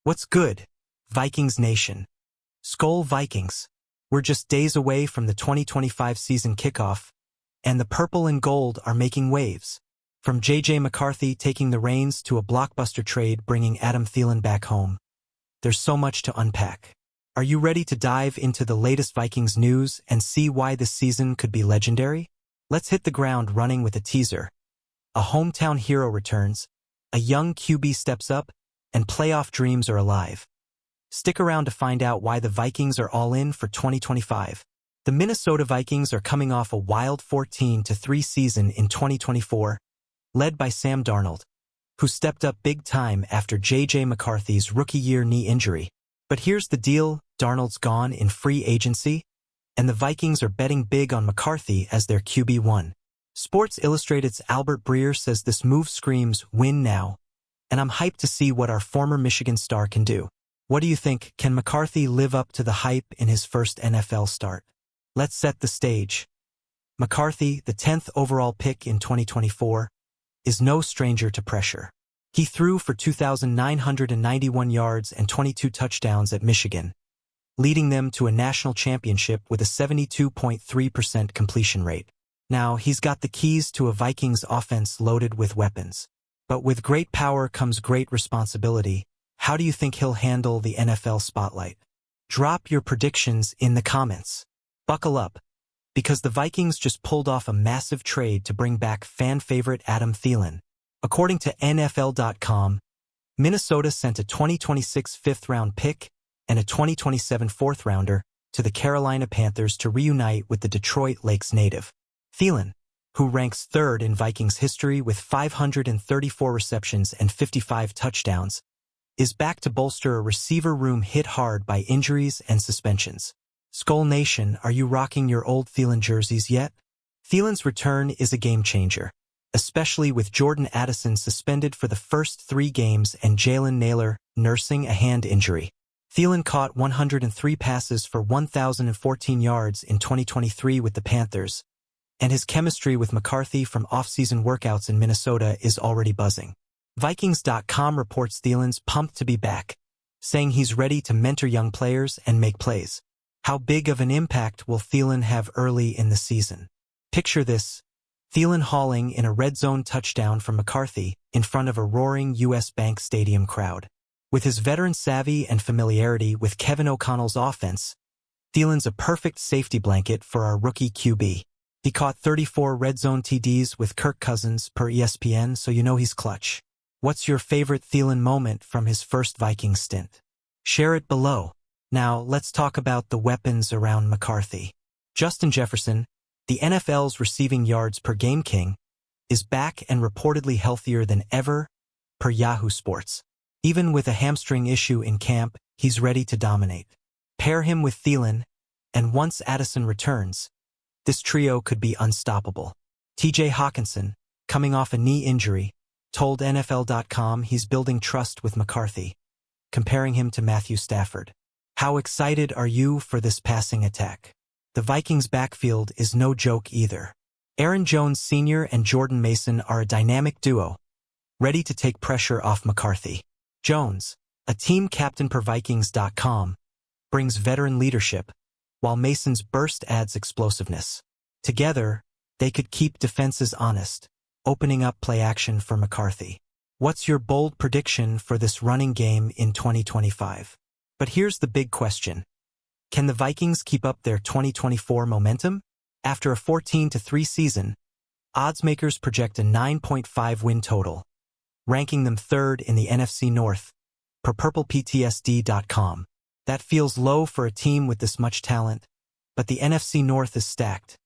What's good, Vikings Nation? Skol Vikings. We're just days away from the 2025 season kickoff, and the purple and gold are making waves. From J.J. McCarthy taking the reins to a blockbuster trade bringing Adam Thielen back home, there's so much to unpack. Are you ready to dive into the latest Vikings news and see why this season could be legendary? Let's hit the ground running with a teaser. A hometown hero returns, a young QB steps up, and playoff dreams are alive. Stick around to find out why the Vikings are all in for 2025. The Minnesota Vikings are coming off a wild 14-3 season in 2024, led by Sam Darnold, who stepped up big time after J.J. McCarthy's rookie-year knee injury. But here's the deal, Darnold's gone in free agency, and the Vikings are betting big on McCarthy as their QB1. Sports Illustrated's Albert Breer says this move screams win now, and I'm hyped to see what our former Michigan star can do. What do you think? Can McCarthy live up to the hype in his first NFL start? Let's set the stage. McCarthy, the 10th overall pick in 2024, is no stranger to pressure. He threw for 2,991 yards and 22 touchdowns at Michigan, leading them to a national championship with a 72.3% completion rate. Now, he's got the keys to a Vikings offense loaded with weapons. But with great power comes great responsibility. How do you think he'll handle the NFL spotlight? Drop your predictions in the comments. Buckle up, because the Vikings just pulled off a massive trade to bring back fan favorite Adam Thielen. According to NFL.com, Minnesota sent a 2026 fifth-round pick and a 2027 fourth-rounder to the Carolina Panthers to reunite with the Detroit Lakes native. Thielen, who ranks third in Vikings history with 534 receptions and 55 touchdowns, is back to bolster a receiver room hit hard by injuries and suspensions. Skol Nation, are you rocking your old Thielen jerseys yet? Thielen's return is a game-changer, especially with Jordan Addison suspended for the first 3 games and Jalen Nailor nursing a hand injury. Thielen caught 103 passes for 1,014 yards in 2023 with the Panthers, and his chemistry with McCarthy from off-season workouts in Minnesota is already buzzing. Vikings.com reports Thielen's pumped to be back, saying he's ready to mentor young players and make plays. How big of an impact will Thielen have early in the season? Picture this, Thielen hauling in a red zone touchdown from McCarthy in front of a roaring U.S. Bank Stadium crowd. With his veteran savvy and familiarity with Kevin O'Connell's offense, Thielen's a perfect safety blanket for our rookie QB. He caught 34 red zone TDs with Kirk Cousins per ESPN, so you know he's clutch. What's your favorite Thielen moment from his first Vikings stint? Share it below. Now, let's talk about the weapons around McCarthy. Justin Jefferson, the NFL's receiving yards per game king, is back and reportedly healthier than ever, per Yahoo Sports. Even with a hamstring issue in camp, he's ready to dominate. Pair him with Thielen, and once Addison returns, this trio could be unstoppable. T.J. Hawkinson, coming off a knee injury, told NFL.com he's building trust with McCarthy, comparing him to Matthew Stafford. How excited are you for this passing attack? The Vikings' backfield is no joke either. Aaron Jones Sr. and Jordan Mason are a dynamic duo, ready to take pressure off McCarthy. Jones, a team captain per Vikings.com, brings veteran leadership, while Mason's burst adds explosiveness. Together, they could keep defenses honest, opening up play action for McCarthy. What's your bold prediction for this running game in 2025? But here's the big question. Can the Vikings keep up their 2024 momentum? After a 14-3 season, oddsmakers project a 9.5 win total, ranking them third in the NFC North, per PurplePTSD.com. That feels low for a team with this much talent, but the NFC North is stacked,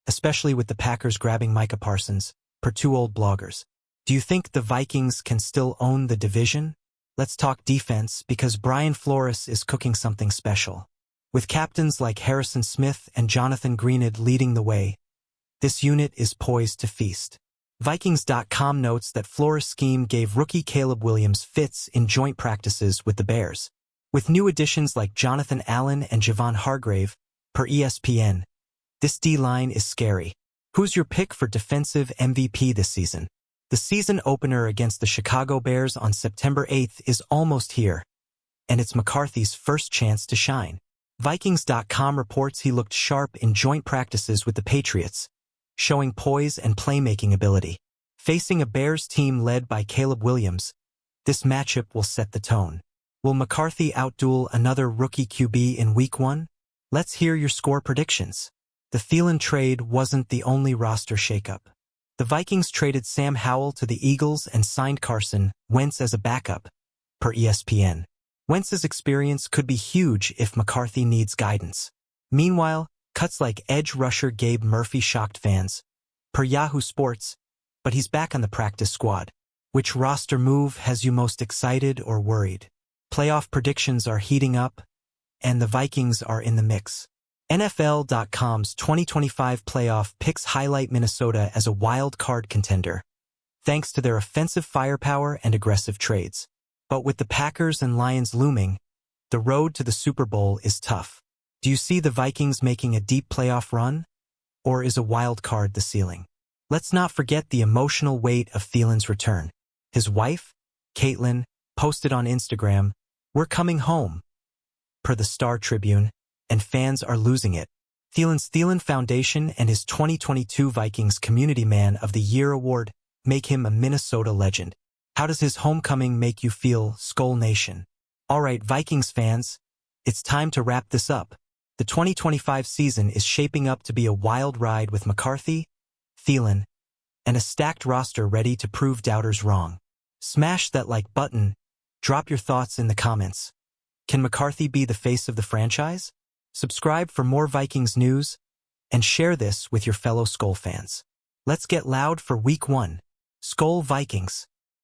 especially with the Packers grabbing Micah Parsons, per 2 old bloggers. Do you think the Vikings can still own the division? Let's talk defense, because Brian Flores is cooking something special. With captains like Harrison Smith and Jonathan Greenid leading the way, this unit is poised to feast. Vikings.com notes that Flores' scheme gave rookie Caleb Williams fits in joint practices with the Bears. With new additions like Jonathan Allen and Javon Hargrave, per ESPN, this D-line is scary. Who's your pick for defensive MVP this season? The season opener against the Chicago Bears on September 8th is almost here, and it's McCarthy's first chance to shine. Vikings.com reports he looked sharp in joint practices with the Patriots, showing poise and playmaking ability. Facing a Bears team led by Caleb Williams, this matchup will set the tone. Will McCarthy outduel another rookie QB in Week 1? Let's hear your score predictions. The Thielen trade wasn't the only roster shakeup. The Vikings traded Sam Howell to the Eagles and signed Carson Wentz as a backup, per ESPN. Wentz's experience could be huge if McCarthy needs guidance. Meanwhile, cuts like edge rusher Gabe Murphy shocked fans, per Yahoo Sports, but he's back on the practice squad. Which roster move has you most excited or worried? Playoff predictions are heating up, and the Vikings are in the mix. NFL.com's 2025 playoff picks highlight Minnesota as a wild card contender, thanks to their offensive firepower and aggressive trades. But with the Packers and Lions looming, the road to the Super Bowl is tough. Do you see the Vikings making a deep playoff run? Or is a wild card the ceiling? Let's not forget the emotional weight of Thielen's return. His wife, Caitlin, posted on Instagram, "We're coming home," per the Star Tribune, and fans are losing it. Thielen's Thielen Foundation and his 2022 Vikings Community Man of the Year award make him a Minnesota legend. How does his homecoming make you feel, Skull Nation? Alright, Vikings fans, it's time to wrap this up. The 2025 season is shaping up to be a wild ride with McCarthy, Thielen, and a stacked roster ready to prove doubters wrong. Smash that like button, drop your thoughts in the comments. Can McCarthy be the face of the franchise? Subscribe for more Vikings news, and share this with your fellow Skull fans. Let's get loud for Week 1. Skull Vikings.